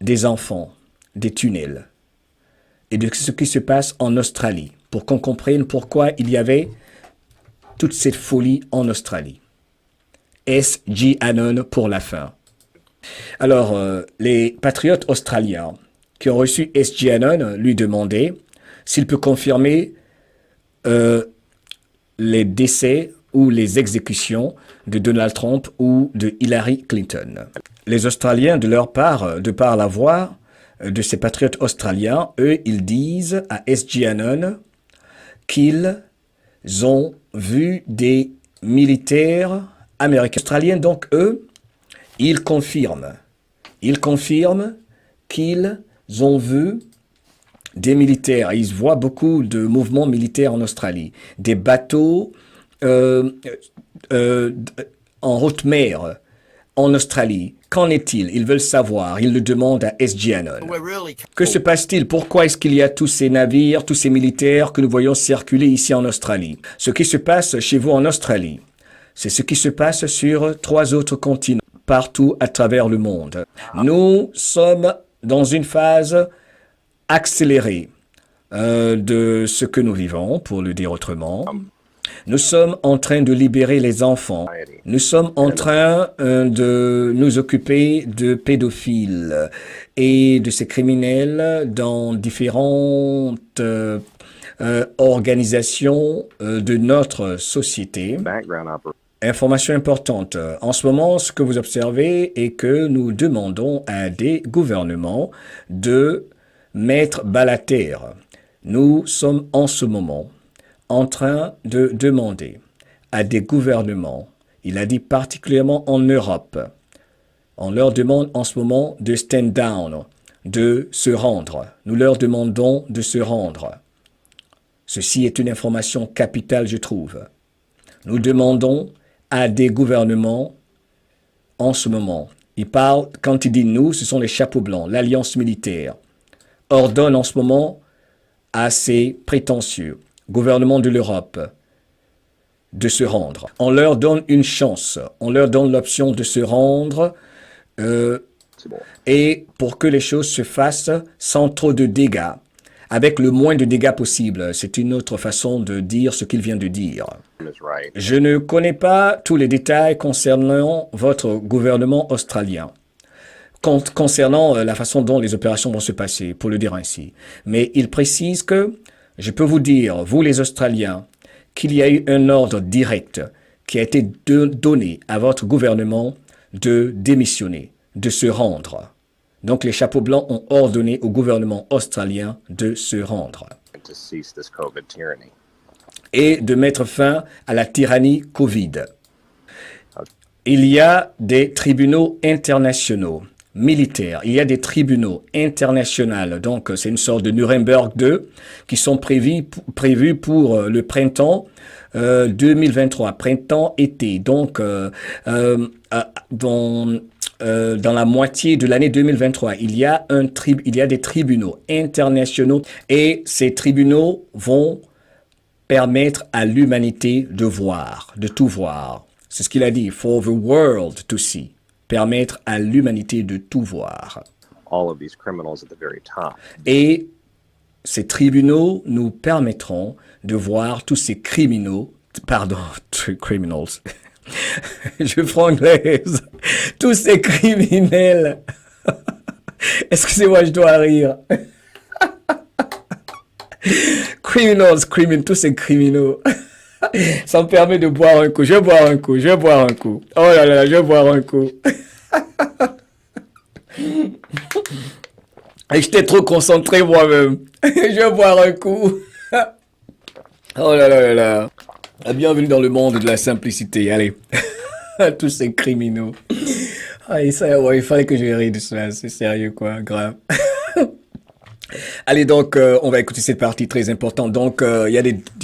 des enfants, des tunnels et de ce qui se passe en Australie pour qu'on comprenne pourquoi il y avait toute cette folie en Australie. S.G. Anon pour la fin. Alors, les patriotes australiens qui ont reçu S.G. Anon lui demandaient s'il peut confirmer les décès ou les exécutions de Donald Trump ou de Hillary Clinton. Les Australiens, de leur part, de par la voix de ces patriotes australiens, eux, ils disent à S.G. Anon qu'ils ont vu des militaires américains. Australiens, donc, eux, ils confirment qu'ils ont vu des militaires. Ils voient beaucoup de mouvements militaires en Australie. Des bateaux en haute mer en Australie. Qu'en est-il? Ils veulent savoir. Ils le demandent à S.G. Anon. Que se passe-t-il? Pourquoi est-ce qu'il y a tous ces navires, tous ces militaires que nous voyons circuler ici en Australie? Ce qui se passe chez vous en Australie, c'est ce qui se passe sur 3 autres continents, partout à travers le monde. Nous sommes dans une phase accélérée de ce que nous vivons, pour le dire autrement. Nous sommes en train de libérer les enfants. Nous sommes en train de nous occuper de pédophiles et de ces criminels dans différentes organisations de notre société. Information importante. En ce moment, ce que vous observez est que nous demandons à des gouvernements de mettre bas la terre. Nous sommes en ce moment en train de demander à des gouvernements, il a dit particulièrement en Europe, on leur demande en ce moment de stand down, de se rendre. Nous leur demandons de se rendre. Ceci est une information capitale, je trouve. Nous demandons à des gouvernements en ce moment. Il parle, quand il dit nous, ce sont les chapeaux blancs, l'alliance militaire, ordonne en ce moment à ces prétentieux gouvernements de l'Europe de se rendre. On leur donne une chance, on leur donne l'option de se rendre et pour que les choses se fassent sans trop de dégâts, avec le moins de dégâts possible. C'est une autre façon de dire ce qu'il vient de dire. Je ne connais pas tous les détails concernant votre gouvernement australien, concernant la façon dont les opérations vont se passer, pour le dire ainsi. Mais il précise que je peux vous dire, vous les Australiens, qu'il y a eu un ordre direct qui a été donné à votre gouvernement de démissionner, de se rendre. Donc les chapeaux blancs ont ordonné au gouvernement australien de se rendre et de mettre fin à la tyrannie Covid. Il y a des tribunaux internationaux militaires, il y a des tribunaux internationaux, donc c'est une sorte de Nuremberg 2 qui sont prévus pour le printemps 2023, printemps-été, donc dans la moitié de l'année 2023, il y a des tribunaux internationaux et ces tribunaux vont permettre à l'humanité de voir, de tout voir. C'est ce qu'il a dit, for the world to see. Permettre à l'humanité de tout voir. Et ces tribunaux nous permettront de voir tous ces criminels, criminals, je prends anglaise, tous ces criminels, excusez-moi, je dois rire, tous ces criminels. Ça me permet de boire un coup. Je vais boire un coup. Oh là là, je vais boire un coup. Et j'étais trop concentré moi-même. Je vais boire un coup. Oh là là là là. Bienvenue dans le monde de la simplicité. Allez. Tous ces criminels. Ah, ça, ouais, il fallait que je rire de cela. C'est sérieux, quoi. Grave. Allez, donc, on va écouter cette partie très importante. Donc, il y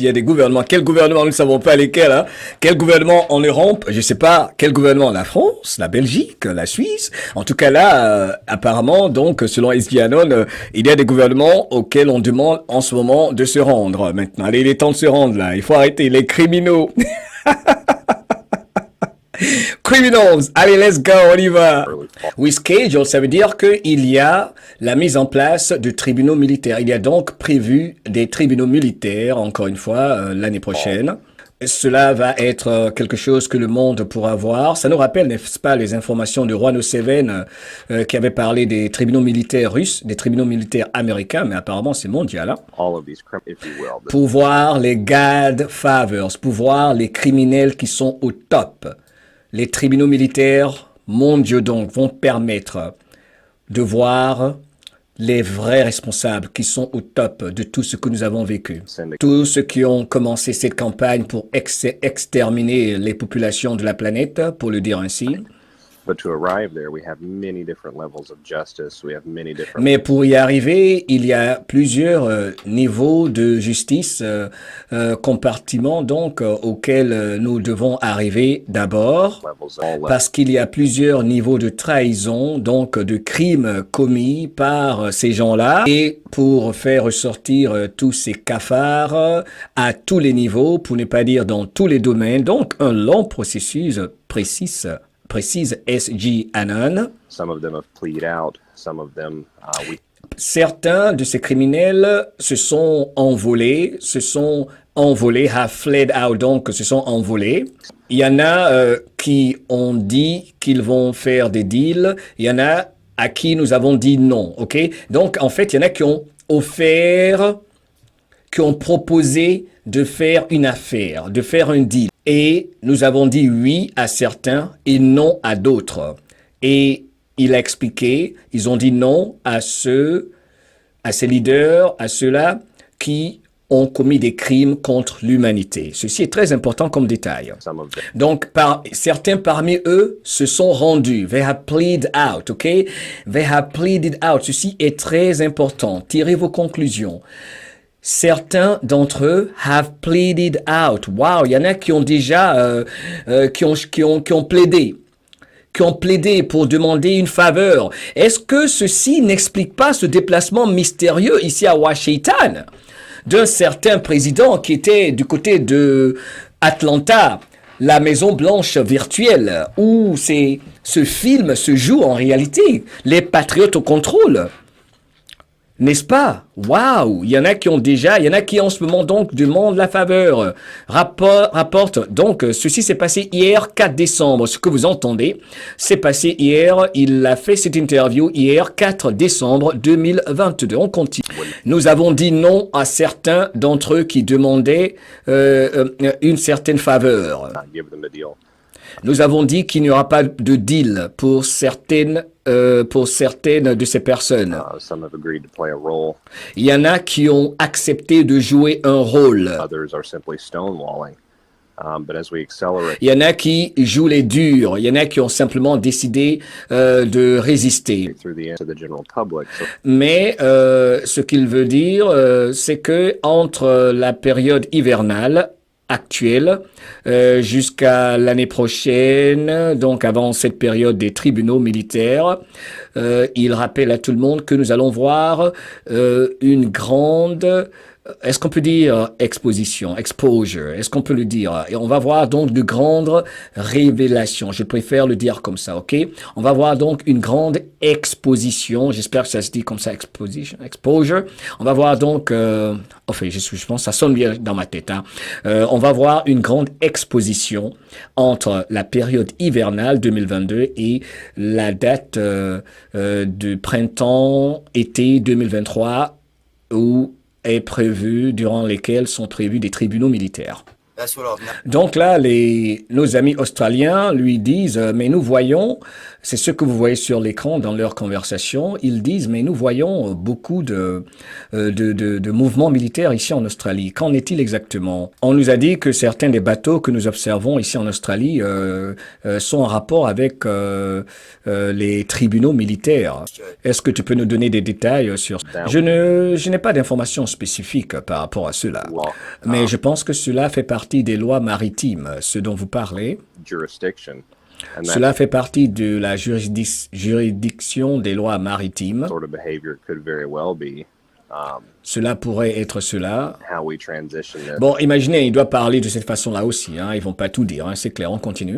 a des gouvernements. Quel gouvernement? Nous ne savons pas lesquels. Hein. Quel gouvernement en Europe? Je ne sais pas. Quel gouvernement? La France, la Belgique, la Suisse. En tout cas, là, apparemment, donc, selon S.G. Anon, il y a des gouvernements auxquels on demande en ce moment de se rendre. Maintenant, allez, il est temps de se rendre, là. Il faut arrêter les criminels. Criminals, allez, let's go, on y va. We schedule, ça veut dire qu'il y a la mise en place de tribunaux militaires. Il y a donc prévu des tribunaux militaires, encore une fois, l'année prochaine. Cela va être quelque chose que le monde pourra voir. Ça nous rappelle, n'est-ce pas, les informations de Juan O'Seven qui avait parlé des tribunaux militaires russes, des tribunaux militaires américains, mais apparemment c'est mondial. Hein? Pour voir les Godfathers, pour voir les criminels qui sont au top. Les tribunaux militaires mondiaux donc vont permettre de voir les vrais responsables qui sont au top de tout ce que nous avons vécu. Tous ceux qui ont commencé cette campagne pour exterminer les populations de la planète, pour le dire ainsi. Mais pour y arriver, il y a plusieurs niveaux de justice, compartiments donc auxquels nous devons arriver d'abord, parce qu'il y a plusieurs niveaux de trahison, donc de crimes commis par ces gens-là, et pour faire ressortir tous ces cafards à tous les niveaux, pour ne pas dire dans tous les domaines, donc un long processus précise S.G. Anon. Certains de ces criminels se sont envolés, have fled out, donc se sont envolés. Il y en a qui ont dit qu'ils vont faire des deals, il y en a à qui nous avons dit non, ok? Donc en fait, il y en a qui ont proposé de faire une affaire, de faire un deal. Et nous avons dit oui à certains et non à d'autres. Et il a expliqué, ils ont dit non à ces leaders, à ceux-là qui ont commis des crimes contre l'humanité. Ceci est très important comme détail. Donc, certains parmi eux se sont rendus. They have pleaded out, ok? They have pleaded out. Ceci est très important. Tirez vos conclusions. Certains d'entre eux have pleaded out. Wow, il y en a qui ont déjà, qui ont plaidé pour demander une faveur. Est-ce que ceci n'explique pas ce déplacement mystérieux ici à Washington d'un certain président qui était du côté de Atlanta, la Maison Blanche virtuelle, où ce film se joue en réalité, les patriotes au contrôle? N'est-ce pas? Waouh! Il y en a qui en ce moment donc demandent la faveur. Rapporte, donc, ceci s'est passé hier, 4 décembre. Ce que vous entendez, c'est passé hier. Il a fait cette interview hier, 4 décembre 2022. On continue. Nous avons dit non à certains d'entre eux qui demandaient une certaine faveur. Nous avons dit qu'il n'y aura pas de deal pour certaines de ces personnes. Il y en a qui ont accepté de jouer un rôle. Il y en a qui jouent les durs. Il y en a qui ont simplement décidé de résister. Mais ce qu'il veut dire, c'est que entre la période hivernale actuelle jusqu'à l'année prochaine, donc avant cette période des tribunaux militaires, il rappelle à tout le monde que nous allons voir une grande, est-ce qu'on peut dire exposition, exposure, est-ce qu'on peut le dire? Et on va voir donc de grandes révélations, je préfère le dire comme ça, ok? On va voir donc une grande exposition, j'espère que ça se dit comme ça, exposure. On va voir donc, enfin, je pense que ça sonne bien dans ma tête, hein. On va voir une grande exposition entre la période hivernale 2022 et la date de printemps-été 2023 où est prévu, durant lesquels sont prévus des tribunaux militaires. Donc là, nos amis australiens lui disent, mais nous voyons, c'est ce que vous voyez sur l'écran dans leur conversation, ils disent, mais nous voyons beaucoup de mouvements militaires ici en Australie. Qu'en est-il exactement? On nous a dit que certains des bateaux que nous observons ici en Australie sont en rapport avec les tribunaux militaires. Est-ce que tu peux nous donner des détails sur ça? Je n'ai pas d'informations spécifiques par rapport à cela, mais je pense que cela fait partie des lois maritimes, ce dont vous parlez. Cela fait partie de la juridiction des lois maritimes. Cela pourrait être cela. Bon, imaginez, il doit parler de cette façon-là aussi. Hein. Ils vont pas tout dire, hein, c'est clair, on continue.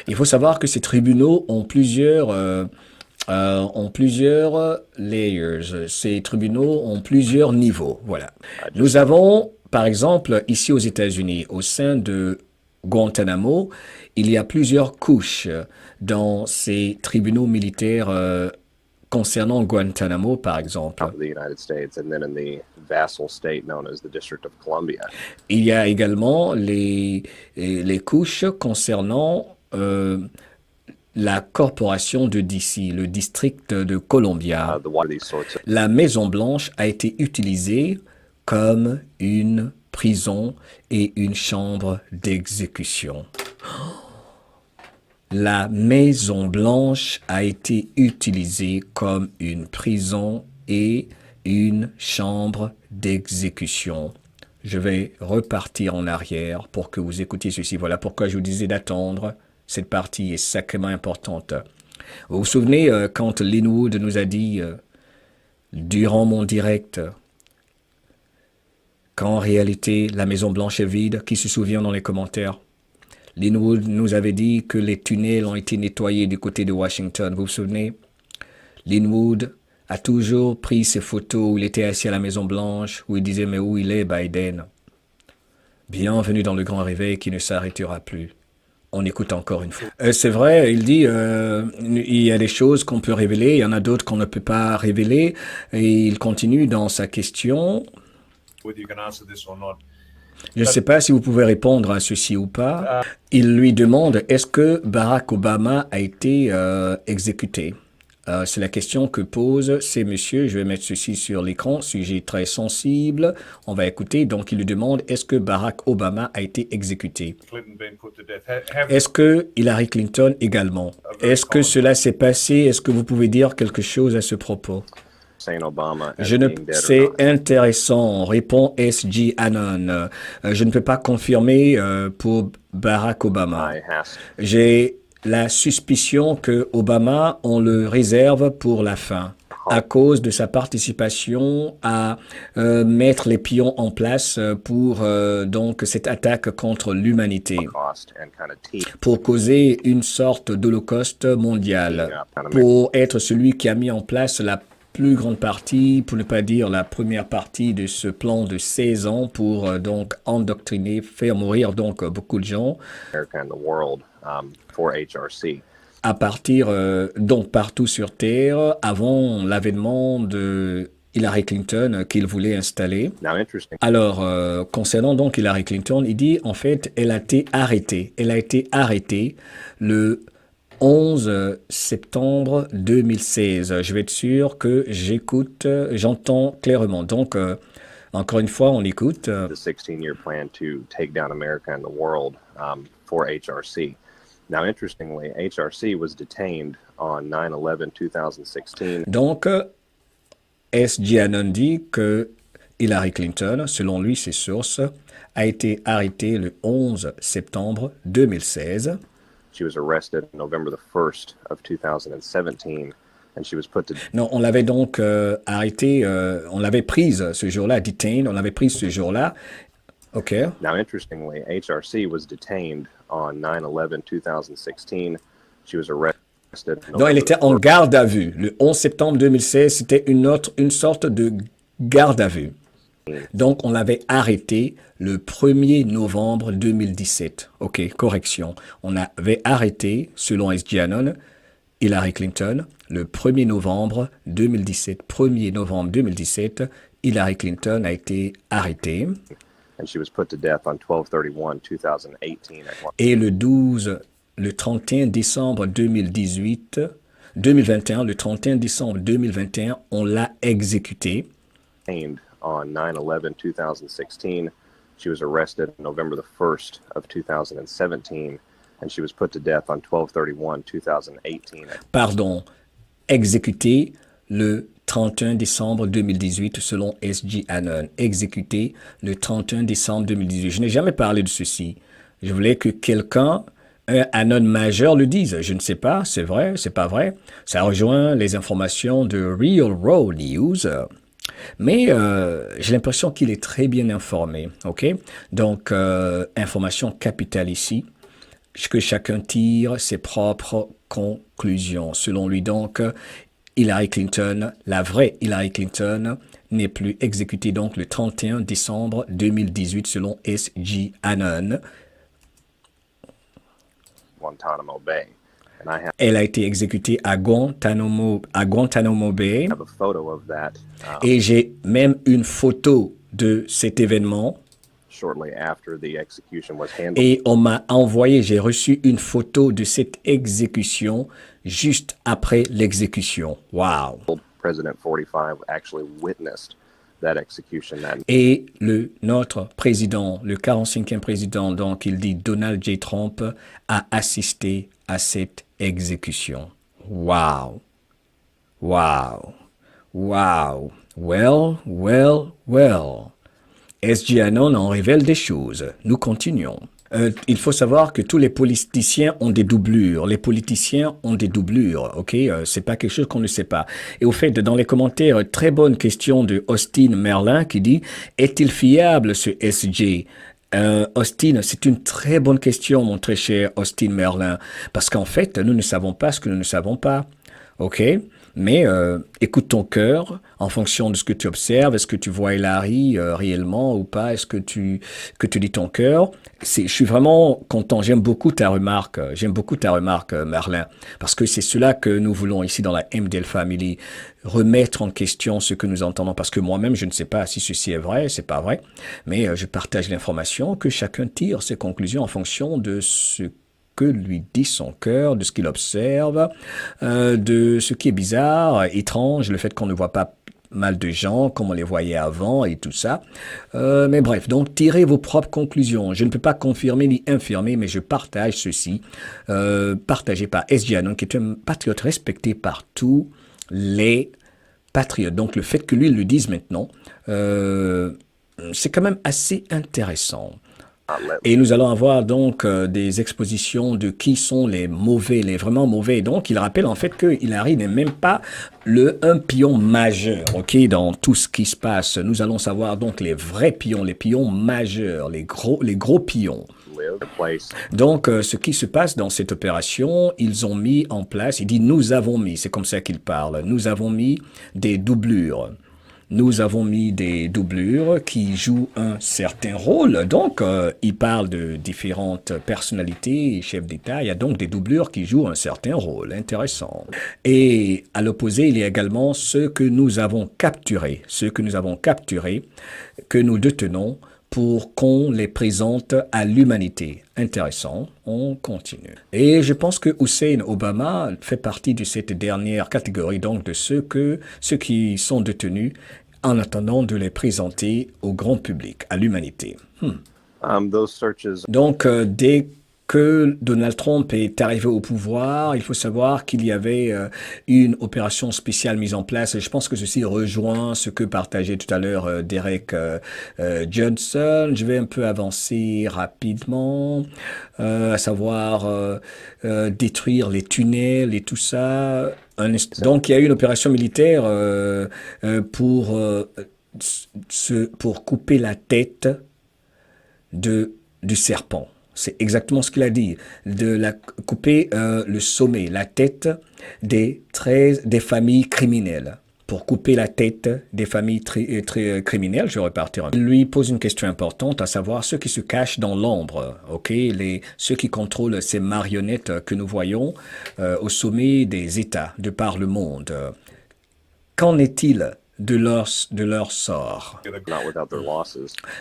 Il faut savoir que ces tribunaux ont plusieurs layers. Ces tribunaux ont plusieurs niveaux. Voilà. Nous avons, par exemple, ici aux États-Unis, au sein de Guantanamo, il y a plusieurs couches dans ces tribunaux militaires concernant Guantanamo, par exemple. Il y a également les couches concernant la corporation de DC, le district de Columbia. La Maison-Blanche a été utilisée comme une prison et une chambre d'exécution. La Maison-Blanche a été utilisée comme une prison et une chambre d'exécution. Je vais repartir en arrière pour que vous écoutiez ceci. Voilà pourquoi je vous disais d'attendre. Cette partie est sacrément importante. Vous vous souvenez quand Linwood nous a dit, durant mon direct, qu'en réalité la Maison-Blanche est vide? Qui se souvient dans les commentaires? Linwood nous avait dit que les tunnels ont été nettoyés du côté de Washington. Vous vous souvenez? Linwood a toujours pris ses photos où il était assis à la Maison-Blanche, où il disait « Mais où il est, Biden ?» Bienvenue dans le grand réveil qui ne s'arrêtera plus. On écoute encore une fois. C'est vrai, il dit il y a des choses qu'on peut révéler, il y en a d'autres qu'on ne peut pas révéler. Et il continue dans sa question. Je ne sais pas si vous pouvez répondre à ceci ou pas. Il lui demande, est-ce que Barack Obama a été exécuté? C'est la question que pose ces messieurs. Je vais mettre ceci sur l'écran, sujet très sensible. On va écouter. Donc, il lui demande, est-ce que Barack Obama a été exécuté? Est-ce que Hillary Clinton également? Est-ce que cela s'est passé? Est-ce que vous pouvez dire quelque chose à ce propos? C'est intéressant, répond S.G. Anon. Je ne peux pas confirmer pour Barack Obama. J'ai la suspicion que Obama, on le réserve pour la fin, à cause de sa participation à mettre les pions en place pour donc cette attaque contre l'humanité, pour causer une sorte d'holocauste mondial, pour être celui qui a mis en place la plus grande partie, pour ne pas dire la première partie de ce plan de 16 ans pour donc endoctriner, faire mourir donc beaucoup de gens à partir donc partout sur Terre avant l'avènement de Hillary Clinton qu'il voulait installer. Alors, concernant donc Hillary Clinton, il dit en fait elle a été arrêtée. Elle a été arrêtée le 11 septembre 2016. Je vais être sûr que j'entends clairement. Donc, encore une fois, on écoute. The 16-year plan to take down America and the world for HRC. Now, interestingly, HRC was detained on 9/11/2016. Donc, S.G. Anon dit que Hillary Clinton, selon lui, ses sources, a été arrêtée le 11 septembre 2016. She was arrested November the 1st of 2017 and she was put to... Non, on l'avait donc arrêtée, on l'avait prise ce jour-là, detained, on l'avait prise ce jour-là. OK. Now, interestingly, HRC was detained on 9/11/2016. She was arrested. Donc, elle était en garde à vue. Le 11 septembre 2016, c'était une sorte de garde à vue. Donc, on l'avait arrêté le 1er novembre 2017. OK, correction. On avait arrêté, selon S.G. Anon, Hillary Clinton le 1er novembre 2017. 1er novembre 2017, Hillary Clinton a été arrêtée. Et le 31 décembre 2021, le 31 décembre 2021, on l'a exécutée. On 9/11/2016, she was arrested November the 1st of 2017, and she was put to death on 12/31/2018. Pardon, exécutée le 31 décembre 2018 selon S.G. Anon. Exécuté le 31 décembre 2018. Je n'ai jamais parlé de ceci. Je voulais que quelqu'un Anon majeur le disent. Je ne sais pas, c'est vrai, c'est pas vrai. Ça rejoint les informations de Real Raw News. Mais j'ai l'impression qu'il est très bien informé, ok? Donc, information capitale ici, que chacun tire ses propres conclusions. Selon lui, donc, Hillary Clinton, la vraie Hillary Clinton, n'est plus exécutée donc le 31 décembre 2018 selon S.G. Anon. Guantanamo Bay. Elle a été exécutée à Guantanamo Bay. Et j'ai même une photo de cet événement. Et on m'a envoyé, j'ai reçu une photo de cette exécution juste après l'exécution. Wow! Et notre président, le 45e président, donc il dit Donald J. Trump, a assisté à cette exécution. Wow! Wow! Wow! Well, well, well. S.G. Anon en révèle des choses. Nous continuons. Il faut savoir que tous les politiciens ont des doublures. Les politiciens ont des doublures, ok? C'est pas quelque chose qu'on ne sait pas. Et au fait, dans les commentaires, très bonne question de Austin Merlin qui dit « Est-il fiable ce SG ?» Austin, c'est une très bonne question, mon très cher Austin Merlin, parce qu'en fait, nous ne savons pas ce que nous ne savons pas, ok? Mais écoute ton cœur en fonction de ce que tu observes. Est-ce que tu vois Hillary réellement ou pas? Est-ce que tu dis ton cœur? Je suis vraiment content. J'aime beaucoup ta remarque. J'aime beaucoup ta remarque, Merlin, parce que c'est cela que nous voulons ici dans la MDL Family, remettre en question ce que nous entendons. Parce que moi-même, je ne sais pas si ceci est vrai, c'est pas vrai, mais je partage l'information que chacun tire ses conclusions en fonction de ce que lui dit son cœur, de ce qu'il observe, de ce qui est bizarre, étrange, le fait qu'on ne voit pas mal de gens comme on les voyait avant et tout ça. Mais bref, donc tirez vos propres conclusions. Je ne peux pas confirmer ni infirmer, mais je partage ceci, partagé par S.G. Anon, qui est un patriote respecté par tous les patriotes. Donc le fait que lui le dise maintenant, c'est quand même assez intéressant. Et nous allons avoir donc des expositions de qui sont les mauvais, les vraiment mauvais. Donc, il rappelle en fait que Hillary n'est même pas un pion majeur, ok, dans tout ce qui se passe. Nous allons savoir donc les vrais pions, les pions majeurs, les gros pions. Donc, ce qui se passe dans cette opération, ils ont mis en place, il dit nous avons mis, c'est comme ça qu'il parle, nous avons mis des doublures. Nous avons mis des doublures qui jouent un certain rôle. Donc, il parle de différentes personnalités et chefs d'État. Il y a donc des doublures qui jouent un certain rôle. Intéressant. Et à l'opposé, il y a également ceux que nous avons capturés. Ceux que nous avons capturés, que nous détenons pour qu'on les présente à l'humanité. Intéressant, on continue. Et je pense que Hussein Obama fait partie de cette dernière catégorie, donc de ceux qui sont détenus en attendant de les présenter au grand public, à l'humanité. Donc, dès que Donald Trump est arrivé au pouvoir, il faut savoir qu'il y avait une opération spéciale mise en place. Et je pense que ceci rejoint ce que partageait tout à l'heure Derek Johnson. Je vais un peu avancer rapidement, à savoir détruire les tunnels et tout ça. Donc, il y a eu une opération militaire pour couper la tête du serpent. C'est exactement ce qu'il a dit, couper le sommet, la tête des familles criminelles. Pour couper la tête des familles très criminelles, je vais repartir. Il lui pose une question importante, à savoir ceux qui se cachent dans l'ombre, ok, ceux qui contrôlent ces marionnettes que nous voyons au sommet des États de par le monde. Qu'en est-il de leur sort?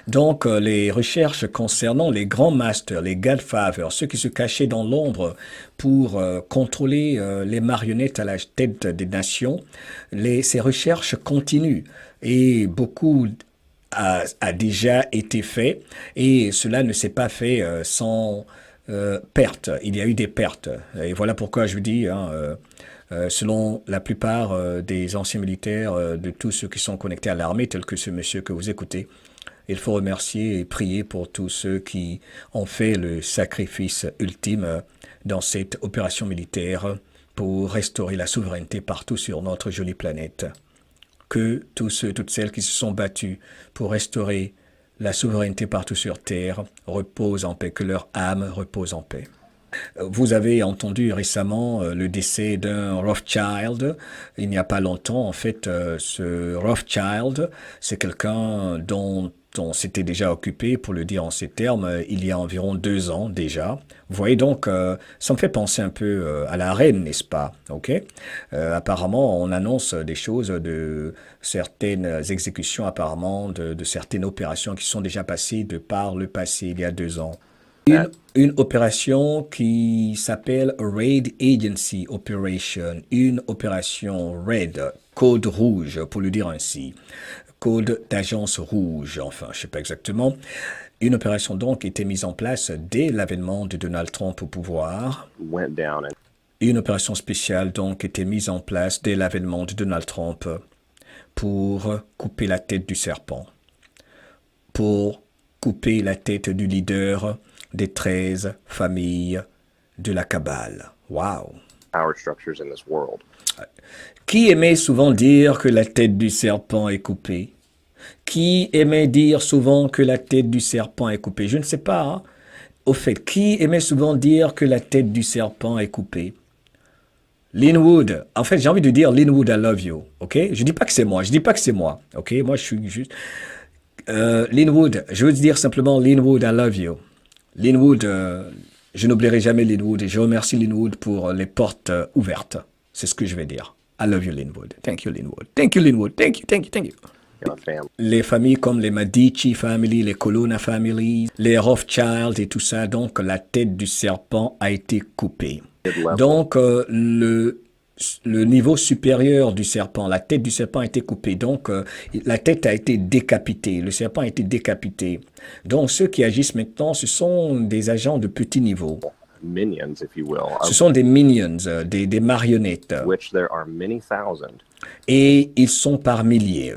Donc, les recherches concernant les grands masters, les Godfathers, ceux qui se cachaient dans l'ombre pour contrôler les marionnettes à la tête des nations, ces recherches continuent et beaucoup a déjà été fait et cela ne s'est pas fait sans perte. Il y a eu des pertes et voilà pourquoi je vous dis... selon la plupart des anciens militaires, de tous ceux qui sont connectés à l'armée, tels que ce monsieur que vous écoutez, il faut remercier et prier pour tous ceux qui ont fait le sacrifice ultime dans cette opération militaire pour restaurer la souveraineté partout sur notre jolie planète. Que tous ceux, toutes celles qui se sont battus pour restaurer la souveraineté partout sur Terre reposent en paix, que leur âme repose en paix. Vous avez entendu récemment le décès d'un Rothschild. Il n'y a pas longtemps, en fait, ce Rothschild, c'est quelqu'un dont on s'était déjà occupé, pour le dire en ces termes, il y a environ 2 ans déjà. Vous voyez donc, ça me fait penser un peu à la reine, n'est-ce pas? Ok. Apparemment, on annonce des choses de certaines exécutions, apparemment, de certaines opérations qui sont déjà passées de par le passé, il y a 2 ans. Une opération qui s'appelle Raid Agency Operation, une opération RAID, code rouge pour le dire ainsi, code d'agence rouge, enfin je ne sais pas exactement. Une opération donc était mise en place dès l'avènement de Donald Trump au pouvoir. Une opération spéciale donc était mise en place dès l'avènement de Donald Trump pour couper la tête du serpent, pour couper la tête du leader des 13 familles de la Kabbale. Wow! Qui aimait souvent dire que la tête du serpent est coupée? Qui aimait dire souvent que la tête du serpent est coupée? Je ne sais pas. Hein? Au fait, qui aimait souvent dire que la tête du serpent est coupée? Linwood. En fait, j'ai envie de dire Linwood, I love you. Ok? Je dis pas que c'est moi. Je dis pas que c'est moi. Ok? Moi, je suis juste... Linwood. Je veux dire simplement Linwood, I love you. Linwood, je n'oublierai jamais Linwood et je remercie Linwood pour les portes ouvertes. C'est ce que je vais dire. I love you, Linwood. Thank you, Linwood. Thank you, Linwood. Thank you, thank you, thank you. Les familles comme les Medici family, les Colonna family, les Rothschild et tout ça, donc la tête du serpent a été coupée. Donc le niveau supérieur du serpent, la tête du serpent a été coupée, donc la tête a été décapitée, le serpent a été décapité. Donc ceux qui agissent maintenant, ce sont des agents de petit niveau. Minions, if you will. Ce sont des minions, des marionnettes. Which there are many thousand. Et ils sont par milliers.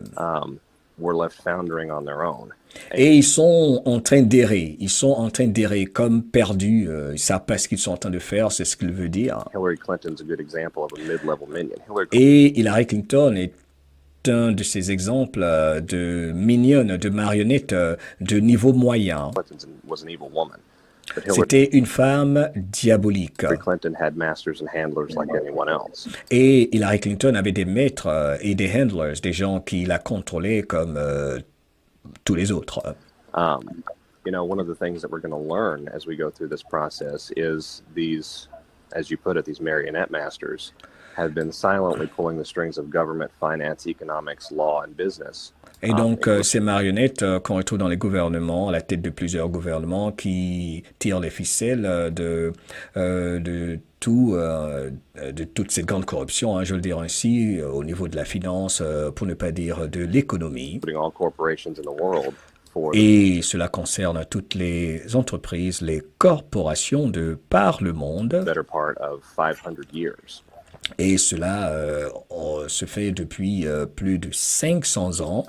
Were left foundering on their own. Et ils sont en train d'errer. Ils sont en train d'errer comme perdus. Ils ne savent pas ce qu'ils sont en train de faire, c'est ce qu'il veut dire. Hillary Clinton's a good example of a mid-level minion. Et Hillary Clinton est un de ces exemples de mignonne, de marionnette de niveau moyen. Was an evil woman. C'était une femme diabolique. Clinton had masters and handlers like anyone else. Et Hillary Clinton avait des maîtres et des handlers, des gens qui la contrôlaient comme tous les autres. You know, one of the things that we're going to learn as we go through this process is these, as you put it, these marionette masters have been silently pulling the strings of government, finance, economics, law, and business. Et donc, ces marionnettes qu'on retrouve dans les gouvernements, à la tête de plusieurs gouvernements, qui tirent les ficelles de toute cette grande corruption, hein, je veux le dire ainsi, au niveau de la finance, pour ne pas dire de l'économie. Et cela concerne toutes les entreprises, les corporations de par le monde. Et cela se fait depuis plus de 500 ans.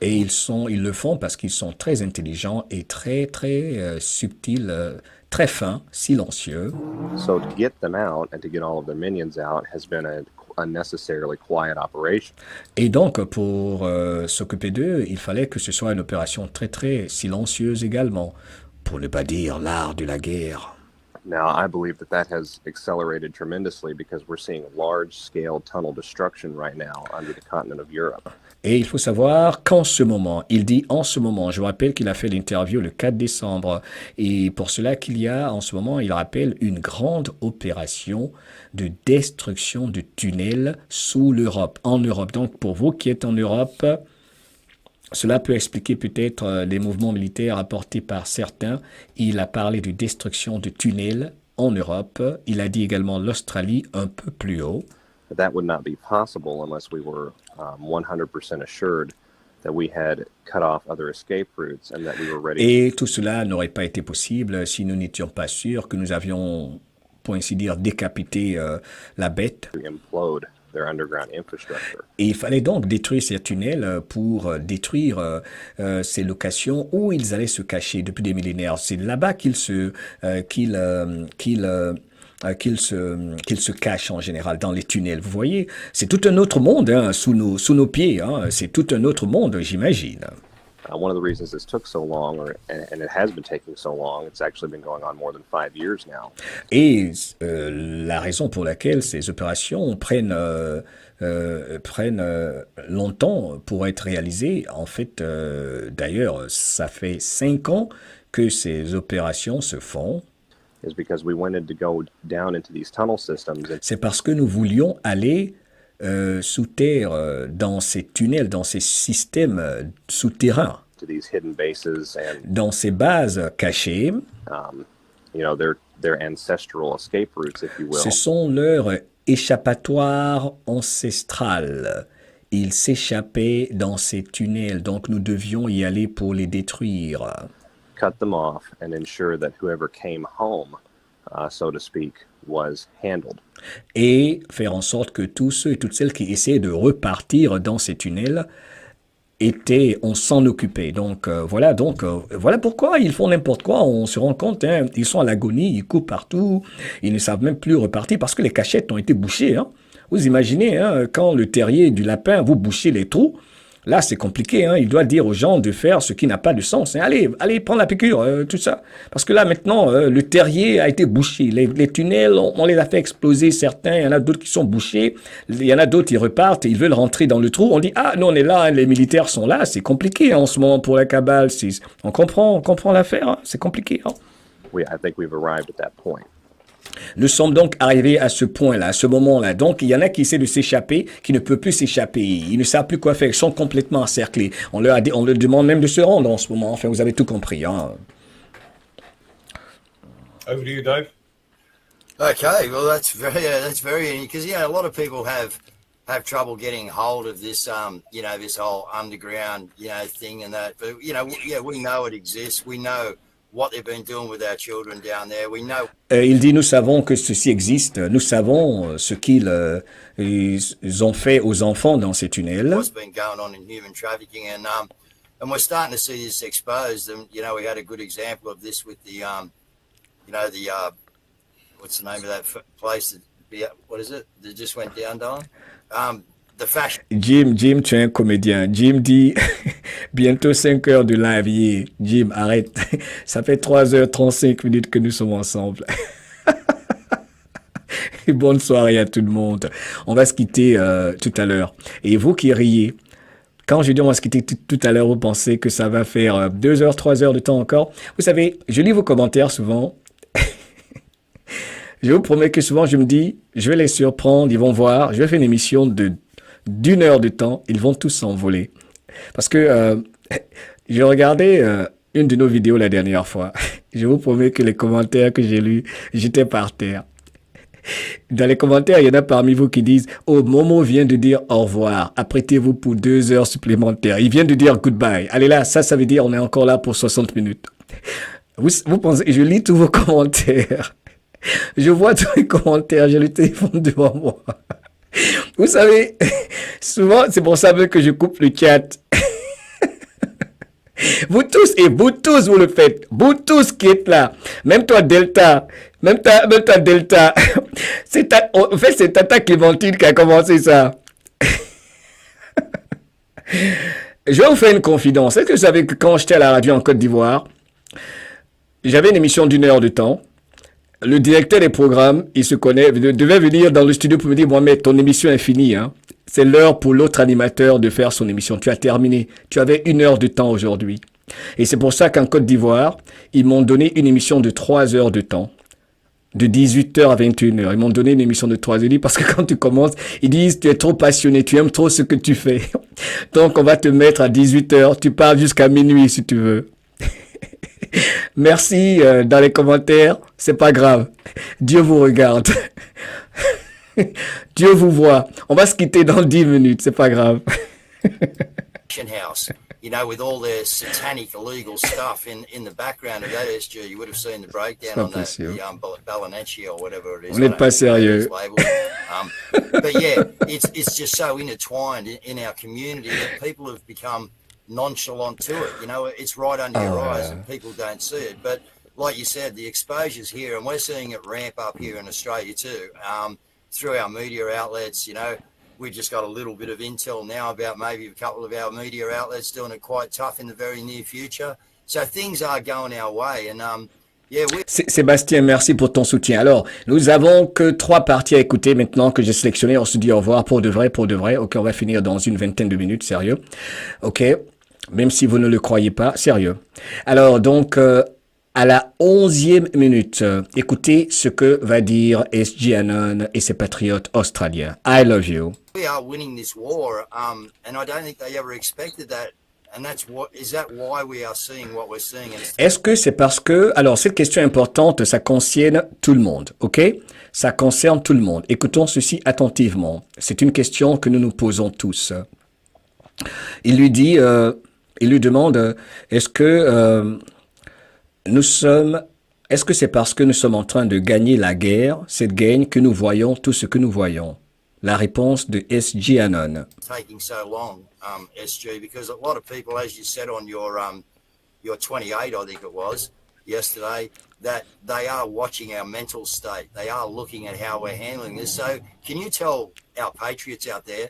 Et ils le font parce qu'ils sont très intelligents et très, très subtils, très fins, silencieux. So to get them out and to get all of their minions out has been a unnecessarily quiet operation. Et donc, pour s'occuper d'eux, il fallait que ce soit une opération très, très silencieuse également, pour ne pas dire l'art de la guerre. Now, I believe that has accelerated tremendously because we're seeing large-scale tunnel destruction right now under the continent of Europe. Et il faut savoir qu'en ce moment, il dit en ce moment, je vous rappelle qu'il a fait l'interview le 4 décembre, et pour cela qu'il y a en ce moment, il rappelle une grande opération de destruction de tunnels sous l'Europe, en Europe. Donc pour vous qui êtes en Europe, cela peut expliquer peut-être les mouvements militaires apportés par certains. Il a parlé de destruction de tunnels en Europe. Il a dit également l'Australie un peu plus haut. But that would not be possible unless we were 100% assured that we had cut off other escape routes and that we were ready. Et tout cela n'aurait pas été possible si nous n'étions pas sûrs que nous avions, pour ainsi dire, décapité la bête. To implode their underground infrastructure. Et il fallait donc détruire ces tunnels pour détruire ces locations où ils allaient se cacher depuis des millénaires. C'est là-bas qu'ils se cachent en général, dans les tunnels. Vous voyez, c'est tout un autre monde hein, sous nos pieds. Hein. C'est tout un autre monde, j'imagine. One of the reasons this took so long, and it has been taking so long, it's actually been going on more than 5 years now. Et la raison pour laquelle ces opérations prennent longtemps pour être réalisées, en fait, d'ailleurs, ça fait 5 ans que ces opérations se font. C'est parce que nous voulions aller sous terre, dans ces tunnels, dans ces systèmes souterrains, dans ces bases cachées. Ce sont leurs échappatoires ancestrales. Ils s'échappaient dans ces tunnels, donc nous devions y aller pour les détruire. Cut them off and ensure that whoever came home, so to speak, was handled. Et faire en sorte que tous ceux et toutes celles qui essayaient de repartir dans ces tunnels on s'en occupait. Donc voilà pourquoi ils font n'importe quoi. On se rend compte, hein, ils sont à l'agonie, ils courent partout, ils ne savent même plus repartir parce que les cachettes ont été bouchées. Hein. Vous imaginez, hein, quand le terrier du lapin, vous bouchez les trous, là, c'est compliqué. Hein. Il doit dire aux gens de faire ce qui n'a pas de sens. Hein. Allez, prendre la piqûre, tout ça. Parce que là, maintenant, le terrier a été bouché. Les tunnels, on les a fait exploser, certains. Il y en a d'autres qui sont bouchés. Il y en a d'autres qui repartent. Ils veulent rentrer dans le trou. On dit, nous, on est là. Hein, les militaires sont là. C'est compliqué hein, en ce moment pour la cabale. On comprend l'affaire. Hein. C'est compliqué. Hein. I think we've arrived at that point. Nous sommes donc arrivés à ce point-là, à ce moment-là. Donc, il y en a qui essaient de s'échapper, qui ne peuvent plus s'échapper. Ils ne savent plus quoi faire. Ils sont complètement encerclés. On leur demande même de se rendre en ce moment. Enfin, vous avez tout compris. Hein. Over to you, Dave. Okay, well, that's very because a lot of people have trouble getting hold of this, this whole underground, thing and that. But we know it exists. We know what they've been doing with our children down there. We know. Il dit, nous savons que ceci existe. Nous savons ce qu'ils ont fait aux enfants dans ces tunnels. What's been going on in human trafficking, and we're starting to see this exposed. And we had a good example of this with the, what's the name of that place? What is it? That just went down, Don? Jim, tu es un comédien. Jim dit, bientôt 5 heures de live. Yeah. Jim, arrête. Ça fait 3h35 que nous sommes ensemble. Et bonne soirée à tout le monde. On va se quitter tout à l'heure. Et vous qui riez, quand je dis on va se quitter tout à l'heure, vous pensez que ça va faire 2 heures, 3 heures de temps encore? Vous savez, je lis vos commentaires souvent. Je vous promets que souvent je me dis, je vais les surprendre, ils vont voir, je vais faire une émission d'une heure de temps, ils vont tous s'envoler. Parce que je regardais une de nos vidéos la dernière fois. Je vous promets que les commentaires que j'ai lus, j'étais par terre. Dans les commentaires, il y en a parmi vous qui disent « Oh, Momo vient de dire au revoir. Apprêtez-vous pour 2 heures supplémentaires. Il vient de dire goodbye. » Allez là, ça veut dire on est encore là pour 60 minutes. Vous pensez, je lis tous vos commentaires. Je vois tous les commentaires, j'ai le téléphone devant moi. Vous savez, souvent, c'est pour ça que je coupe le chat. Vous tous, vous le faites. Vous tous qui êtes là. Même toi, Delta. Même toi, Delta. En fait, c'est Tata Clémentine qui a commencé ça. Je vais vous faire une confidence. Est-ce que vous savez que quand j'étais à la radio en Côte d'Ivoire, j'avais une émission d'1 heure de temps. Le directeur des programmes, il se connaît, devait venir dans le studio pour me dire, Mohamed, ton émission est finie, hein. C'est l'heure pour l'autre animateur de faire son émission. Tu as terminé. Tu avais 1 heure de temps aujourd'hui. Et c'est pour ça qu'en Côte d'Ivoire, ils m'ont donné une émission de 3 heures de temps. De 18h à 21h. Ils m'ont donné une émission de 3 heures. Parce que quand tu commences, ils disent, tu es trop passionné, tu aimes trop ce que tu fais. Donc, on va te mettre à 18h. Tu parles jusqu'à minuit si tu veux. Merci dans les commentaires, c'est pas grave. Dieu vous regarde. Dieu vous voit. On va se quitter dans 10 minutes, c'est pas grave. House, with all their satanic illegal stuff in the background of that SG, you would have seen the breakdown on that, the Balanacci or whatever it is. On n'est pas sérieux. But yeah, it's just so intertwined in our community that people have become nonchalant to it. You know, it's right under your eyes and people don't see it. But like you said, the exposure's here, and we're seeing it ramp up here in Australia too, through our media outlets. You know, we just got a little bit of intel now about maybe a couple of our media outlets doing it quite tough in the very near future. So things are going our way, and yeah. Sébastien, merci pour ton soutien. Alors, nous avons que 3 parties à écouter maintenant que j'ai sélectionné. On se dit au revoir pour de vrai, pour de vrai. Ok, on va finir dans une vingtaine de minutes, sérieux. Ok, même si vous ne le croyez pas, sérieux. Alors, donc, à la 11e minute, écoutez ce que va dire SG Anon et ses patriotes australiens. I love you. We are winning this war, and I don't think they ever expected that. And is that why we are seeing what we're seeing? Est-ce que c'est parce que, alors cette question importante, ça concerne tout le monde, ok? Ça concerne tout le monde. Écoutons ceci attentivement. C'est une question que nous nous posons tous. Il lui dit, il lui demande, est-ce que c'est parce que nous sommes en train de gagner la guerre, cette guerre, que nous voyons tout ce que nous voyons? La réponse de SG Anon. Taking so long, SG, because a lot of people, as you said on your 28, I think it was, yesterday, that they are watching our mental state. They are looking at how we're handling this. So can you tell our patriots out there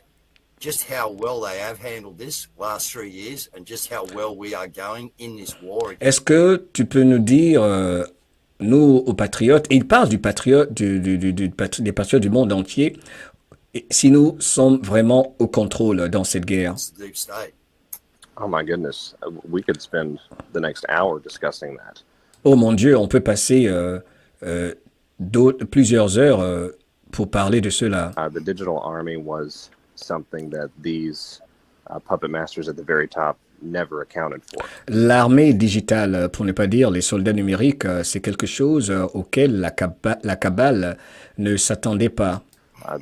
just how well they have handled this last 3 years and just how well we are going in this war? Est-ce que tu peux nous dire, nous, aux patriotes, et il parle du patriote, des patriotes du monde entier, si nous sommes vraiment au contrôle dans cette guerre? Oh my goodness, we could spend the next hour discussing that. Oh mon Dieu, on peut passer plusieurs heures pour parler de cela. The digital army was something that these puppet masters at the very top never accounted for. L'armée digitale, pour ne pas dire les soldats numériques, c'est quelque chose auquel la cabale ne s'attendait pas.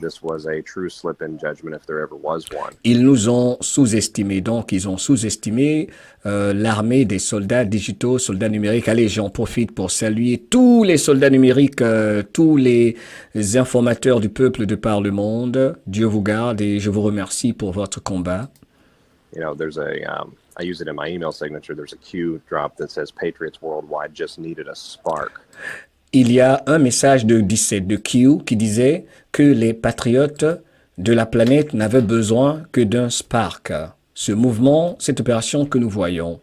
This was a true slip in judgment if there ever was one. Ils nous ont sous-estimés, donc ils ont sous-estimé l'armée des soldats digitaux, soldats numériques. Allez, j'en profite pour saluer tous les soldats numériques, tous les informateurs du peuple de par le monde. Dieu vous garde et je vous remercie pour votre combat. You know, there's I use it in my email signature, there's a Q drop that says Patriots Worldwide just needed a spark. Il y a un message de 17 de Q qui disait que les patriotes de la planète n'avaient besoin que d'un spark. Ce mouvement, cette opération que nous voyons.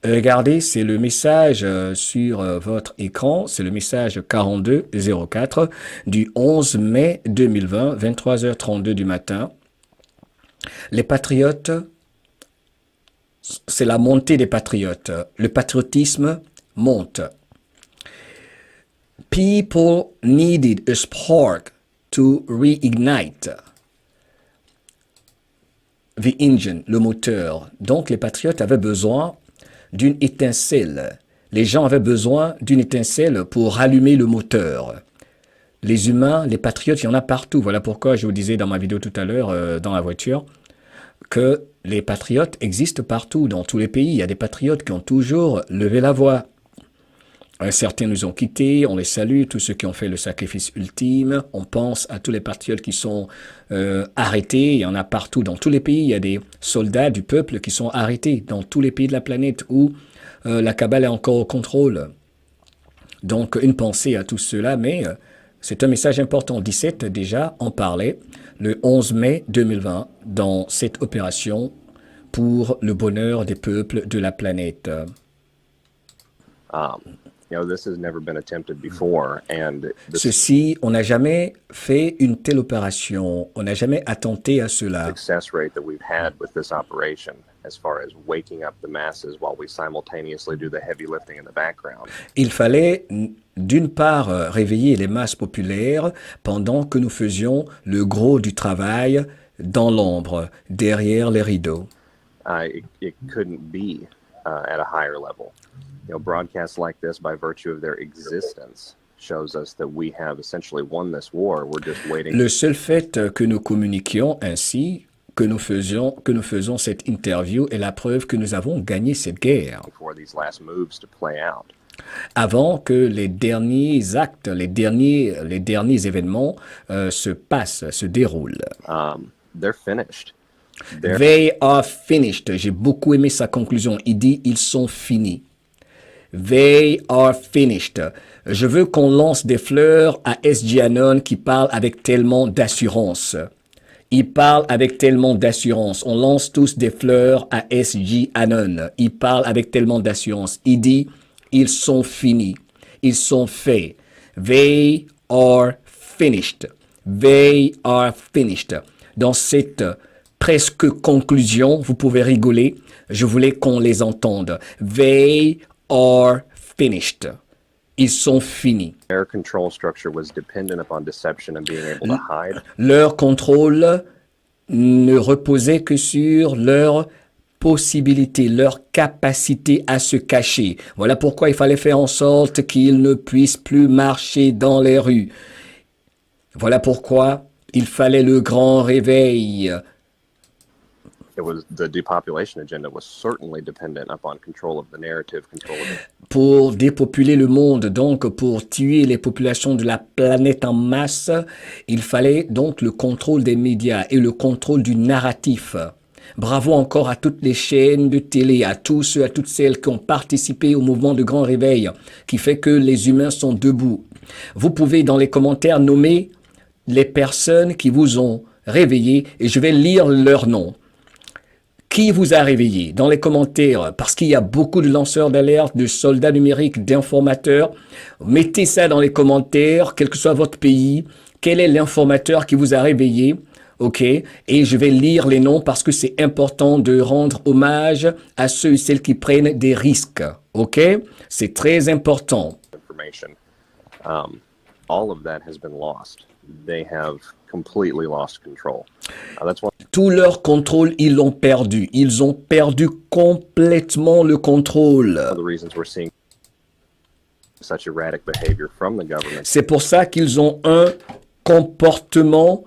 Regardez, c'est le message sur votre écran, c'est le message 4204 du 11 mai 2020, 23h32 du matin. Les patriotes, c'est la montée des patriotes. Le patriotisme monte. People needed a spark to reignite the engine, le moteur. Donc les patriotes avaient besoin d'une étincelle. Les gens avaient besoin d'une étincelle pour rallumer le moteur. Les humains, les patriotes, il y en a partout. Voilà pourquoi je vous disais dans ma vidéo tout à l'heure, dans la voiture, que les patriotes existent partout, dans tous les pays. Il y a des patriotes qui ont toujours levé la voix. Certains nous ont quittés, on les salue, tous ceux qui ont fait le sacrifice ultime. On pense à tous les patriotes qui sont arrêtés. Il y en a partout, dans tous les pays. Il y a des soldats du peuple qui sont arrêtés dans tous les pays de la planète où la cabale est encore au contrôle. Donc, une pensée à tous ceux-là, mais c'est un message important. 17 déjà en parlait le 11 mai 2020 dans cette opération pour le bonheur des peuples de la planète. You know, this has never been attempted before, and Ceci, on n'a jamais fait une telle opération, on n'a jamais attenté à cela. Success rate that we've had with this operation, as far as waking up the masses while we simultaneously do the heavy lifting in the background. Il fallait d'une part réveiller les masses populaires pendant que nous faisions le gros du travail dans l'ombre, derrière les rideaux. It couldn't be at a higher level. You know, broadcasts like this, by virtue of their existence, shows us that we have essentially won this war. We're just waiting. Le seul fait que nous communiquions ainsi, que nous faisons cette interview est la preuve que nous avons gagné cette guerre. For these last moves to play out. avant que les derniers actes, les derniers événements se passent, se déroulent. They're finished. They are finished. J'ai beaucoup aimé sa conclusion. Il dit, ils sont finis. They are finished. Je veux qu'on lance des fleurs à S.J. Anon qui parle avec tellement d'assurance. Il parle avec tellement d'assurance. On lance tous des fleurs à S.J. Anon. Il parle avec tellement d'assurance. Il dit, ils sont finis. Ils sont faits. They are finished. They are finished. Dans cette presque conclusion, vous pouvez rigoler. Je voulais qu'on les entende. They are finished. Ils sont finis. Their control structure was dependent upon deception and being able to hide. Leur contrôle ne reposait que sur leur possibilité, leur capacité à se cacher. Voilà pourquoi il fallait faire en sorte qu'ils ne puissent plus marcher dans les rues. Voilà pourquoi il fallait le grand réveil. The depopulation agenda was certainly dependent upon control of the narrative, control of the... Pour dépopuler le monde, donc pour tuer les populations de la planète en masse, il fallait donc le contrôle des médias et le contrôle du narratif. Bravo encore à toutes les chaînes de télé, à tous ceux, à toutes celles qui ont participé au mouvement de Grand Réveil, qui fait que les humains sont debout. Vous pouvez dans les commentaires nommer les personnes qui vous ont réveillé et je vais lire leurs noms. Qui vous a réveillé dans les commentaires? Parce qu'il y a beaucoup de lanceurs d'alerte, de soldats numériques, d'informateurs. Mettez ça dans les commentaires, quel que soit votre pays. Quel est l'informateur qui vous a réveillé? OK? Et je vais lire les noms parce que c'est important de rendre hommage à ceux et celles qui prennent des risques. OK? C'est très important. All of that has been lost. They have completely lost control. That's one. Tout leur contrôle, ils l'ont perdu. Ils ont perdu complètement le contrôle. One of the reasons we're seeing such erratic behavior from the government. C'est pour ça qu'ils ont un comportement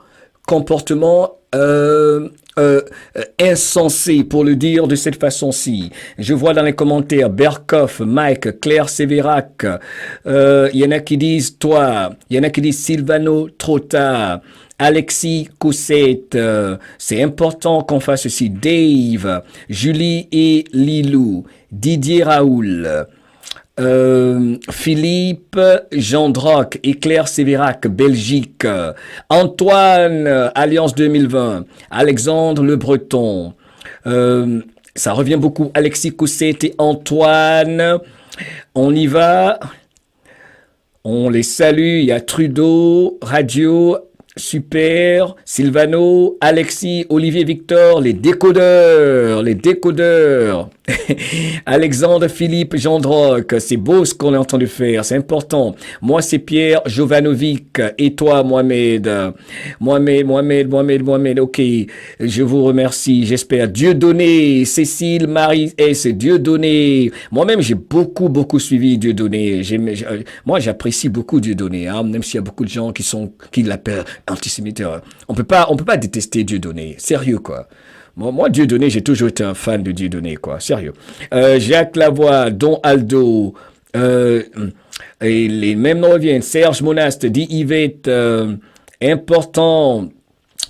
insensé, pour le dire de cette façon-ci. Je vois dans les commentaires Berkoff, Mike, Claire Sévérac, y en a qui disent toi, il y en a qui disent Silvano Trotta, Alexis Coussette, c'est important qu'on fasse ceci, Dave, Julie et Lilou, Didier Raoul, Philippe Gendroc, Claire Sévérac, Belgique, Antoine, Alliance 2020, Alexandre Le Breton, ça revient beaucoup, Alexis Coussette et Antoine, on y va, on les salue, il y a Trudeau, Radio, super, Silvano, Alexis, Olivier Victor, les décodeurs, Alexandre Philippe Gendroc, c'est beau ce qu'on est en train de faire, c'est important. Moi c'est Pierre Jovanovic et toi Mohamed, ok, je vous remercie, j'espère. Dieudonné, Cécile, Marie S, Dieudonné, moi-même j'ai beaucoup suivi Dieudonné, moi j'apprécie beaucoup Dieudonné, hein, même s'il y a beaucoup de gens qui l'appellent antisémite. On peut pas détester Dieudonné, sérieux quoi. Moi, Dieudonné, j'ai toujours été un fan de Dieudonné, quoi. Sérieux. Jacques Lavoie, Don Aldo, et les mêmes noms reviennent. Serge Monaste, dit Yvette, important.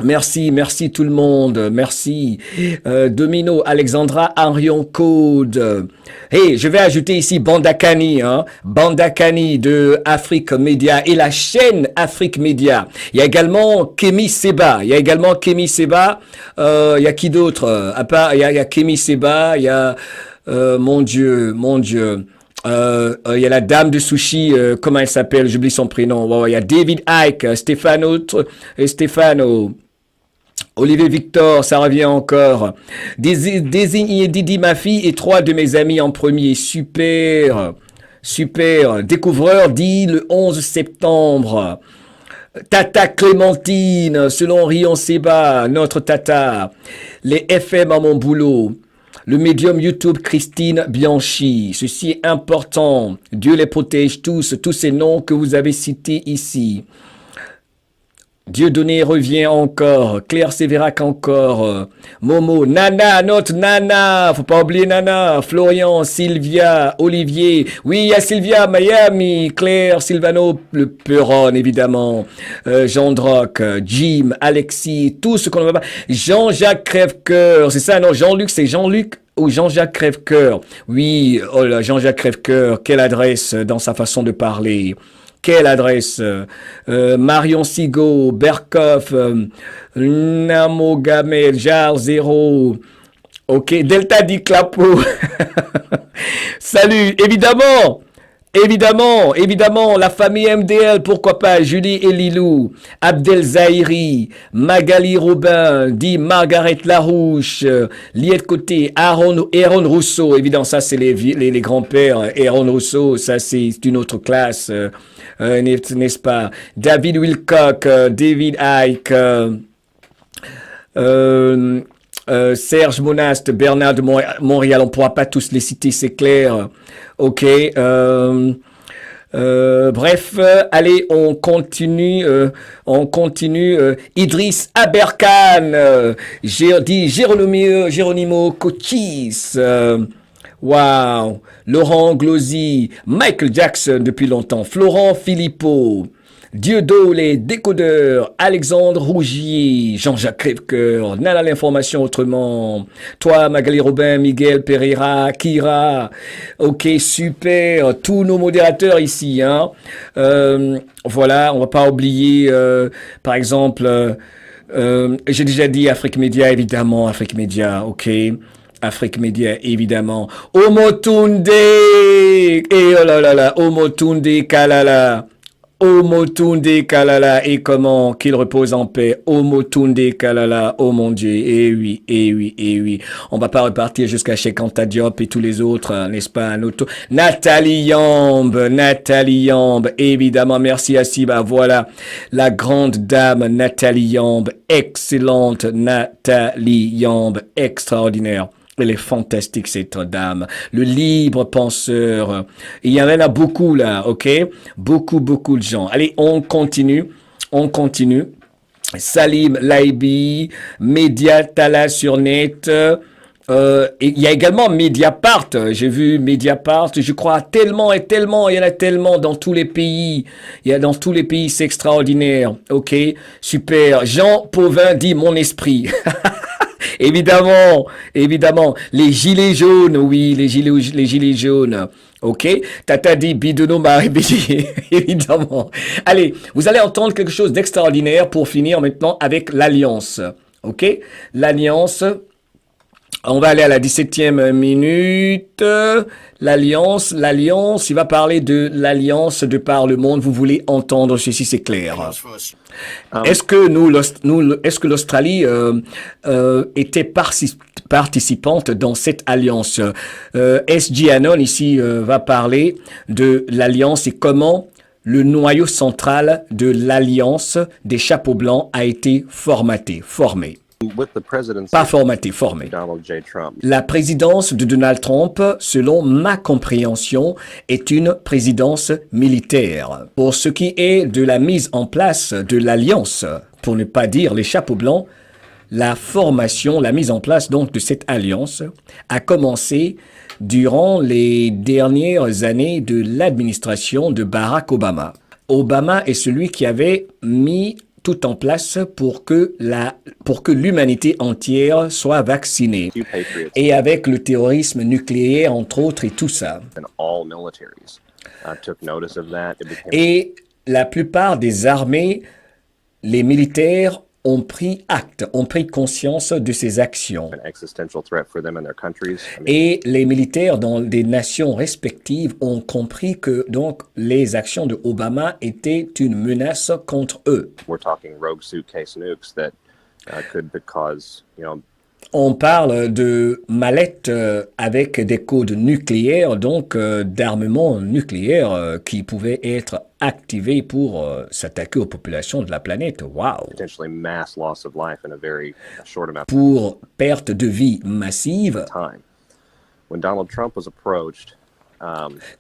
Merci tout le monde. Merci. Domino, Alexandra, Arion Code. Hey, je vais ajouter ici Bandakani, Bandakani de Afrique Média et la chaîne Afrique Média. Il y a également Kémy Seba. Il y a qui d'autre? À part, il y a Kémy Seba. Il y a, mon Dieu. Il y a la dame de sushi, comment elle s'appelle? J'oublie son prénom. Il y a David Icke, Stefano. Olivier Victor, ça revient encore. Désigné Didi, ma fille, et 3 de mes amis en premier. Super. Découvreur dit le 11 septembre. Tata Clémentine, selon Rion Seba, notre tata. Les FM à mon boulot. Le médium YouTube Christine Bianchi. Ceci est important. Dieu les protège tous ces noms que vous avez cités ici. Dieudonné revient encore. Claire Sévérac encore. Momo, Nana, notre Nana. Faut pas oublier Nana. Florian, Sylvia, Olivier. Oui, il y a Sylvia, Miami. Claire, Sylvano, le Peron, évidemment. Jean Droc, Jim, Alexis, tout ce qu'on va pas. Jean-Jacques Crèvecoeur. C'est ça, non? Jean-Luc, c'est Jean-Luc ou Jean-Jacques Crèvecoeur? Oui, oh là, Jean-Jacques Crèvecoeur. Quelle adresse dans sa façon de parler. Quelle adresse? Marion Sigaud, Berkoff, Namo Gamel, Jar Zero. Ok, Delta Di Clapo. Salut, évidemment, la famille MDL, pourquoi pas, Julie et Lilou, Abdel Zahiri, Magali Robin, dit Margaret Larouche, Liette Côté, Aaron Rousseau, évidemment, ça c'est les grands-pères, Aaron Rousseau, ça c'est une autre classe, n'est-ce pas, David Wilcock, David Icke, Serge Monast, Bernard de Montréal, on ne pourra pas tous les citer, c'est clair. Ok. Bref, allez, on continue. Idriss Aberkan, dit Geronimo Cochis. Wow. Laurent Glosy, Michael Jackson depuis longtemps, Florent Philippot, Dieudo, les décodeurs, Alexandre Rougier, Jean-Jacques Crèvecoeur, Nana l'information autrement, toi Magali Robin, Miguel Pereira, Kira, ok super, tous nos modérateurs ici, hein. Voilà, on va pas oublier, par exemple, j'ai déjà dit Afrique Média, évidemment, Afrique Média, ok. Afrique Média, évidemment. Omotunde! Et oh là là là, Omotunde Kalala. Omotunde Kalala, et comment qu'il repose en paix. Omotunde Kalala, oh mon Dieu, eh oui, eh oui, eh oui. On va pas repartir jusqu'à chez Anta Diop et tous les autres, n'est-ce pas? Nathalie Yamb, évidemment, merci à Siba, voilà, la grande dame Nathalie Yamb, excellente Nathalie Yamb, extraordinaire. Elle est fantastique, cette dame. Le libre penseur. Il y en a beaucoup, là, ok? Beaucoup de gens. Allez, on continue. Salim Laibi, Mediatala sur net. Il y a également Mediapart. J'ai vu Mediapart. Je crois tellement. Il y en a tellement dans tous les pays. C'est extraordinaire. Ok? Super. Jean Pauvin dit mon esprit. Évidemment, les gilets jaunes, oui, les gilets jaunes, ok, Tata dit Bidono m'a réveillé, évidemment. Allez, vous allez entendre quelque chose d'extraordinaire pour finir maintenant avec l'Alliance, ok, l'Alliance. On va aller à la 17e minute. L'Alliance, il va parler de l'Alliance de par le monde. Vous voulez entendre ceci, c'est clair. Est-ce que l'Australie était participante dans cette alliance? SG Anon ici va parler de l'Alliance et comment le noyau central de l'Alliance des chapeaux blancs a été formé. Pas formaté, formé. La présidence de Donald Trump, selon ma compréhension, est une présidence militaire. Pour ce qui est de la mise en place de l'alliance, pour ne pas dire les chapeaux blancs, la mise en place donc de cette alliance a commencé durant les dernières années de l'administration de Barack Obama. Obama est celui qui avait mis tout en place pour que l'humanité entière soit vaccinée. Et avec le terrorisme nucléaire, entre autres, et tout ça. Et la plupart des armées, les militaires, ont pris conscience de ces actions. Et les militaires dans des nations respectives ont compris que donc les actions de Obama étaient une menace contre eux. On parle de mallettes avec des codes nucléaires, donc d'armement nucléaire qui pouvaient être activés pour s'attaquer aux populations de la planète. Wow! Pour perte de vie massive.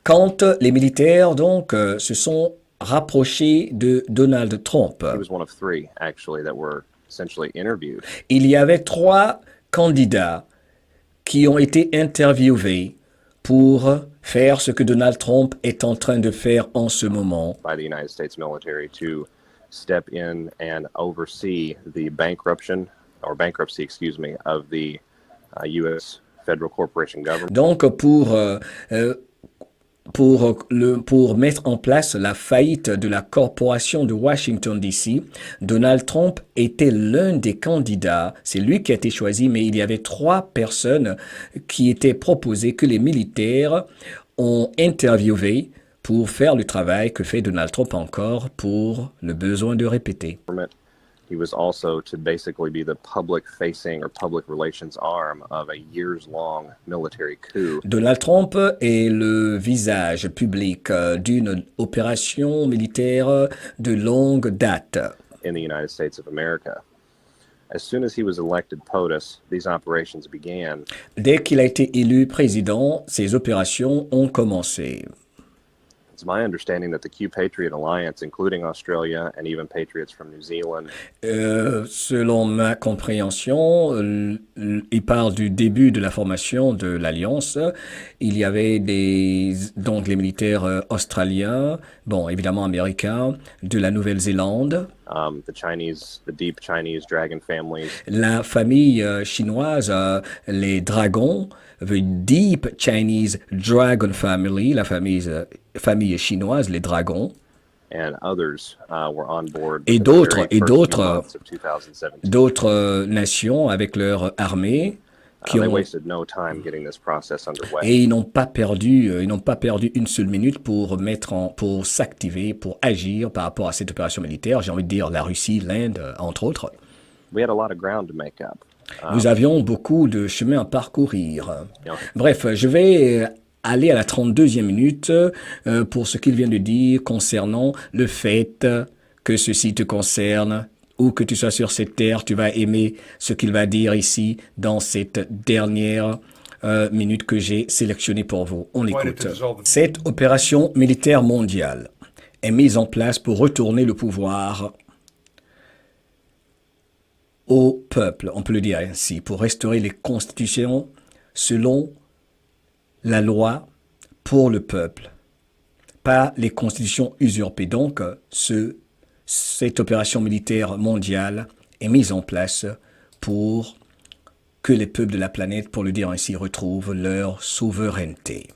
Quand les militaires donc se sont rapproché de Donald Trump. He was one of three, actually, that were essentially interviewed. Il y avait 3 candidats qui ont été interviewés pour faire ce que Donald Trump est en train de faire en ce moment. By the United States military to step in and oversee the bankruptcy, of the U.S. federal corporation government. Donc, pour mettre en place la faillite de la corporation de Washington, D.C., Donald Trump était l'un des candidats. C'est lui qui a été choisi, mais il y avait 3 personnes qui étaient proposées que les militaires ont interviewées pour faire le travail que fait Donald Trump encore pour le besoin de répéter. He was also to basically be the public-facing or public relations arm of a years-long military coup. Donald Trump est le visage public d'une opération militaire de longue date. In the United States of America. As soon as he was elected POTUS, these operations began. Dès qu'il a été élu président, ces opérations ont commencé. It's my understanding that the Q-Patriot Alliance, including Australia and even patriots from New Zealand, selon ma compréhension, il parle du début de la formation de l'Alliance. Il y avait donc les militaires australiens, bon, évidemment américains, de la Nouvelle-Zélande. the deep Chinese dragon families. La famille chinoise, les dragons, the Deep Chinese Dragon Family, la famille chinoise, les dragons. And others were on board. Et d'autres nations avec leur armée qui ont wasted no time getting this process underway. Et ils n'ont pas perdu une seule minute pour s'activer, pour agir par rapport à cette opération militaire. J'ai envie de dire la Russie, l'Inde, entre autres. We had a lot of ground to make up. Nous avions beaucoup de chemin à parcourir. Yeah. Bref, je vais aller à la 32e minute pour ce qu'il vient de dire concernant le fait que ceci te concerne. Où que tu sois sur cette terre, tu vas aimer ce qu'il va dire ici dans cette dernière minute que j'ai sélectionnée pour vous. On l'écoute. Cette opération militaire mondiale est mise en place pour retourner le pouvoir au peuple, on peut le dire ainsi, pour restaurer les constitutions selon la loi pour le peuple, pas les constitutions usurpées. Donc, cette opération militaire mondiale est mise en place pour que les peuples de la planète, pour le dire ainsi, retrouvent leur souveraineté.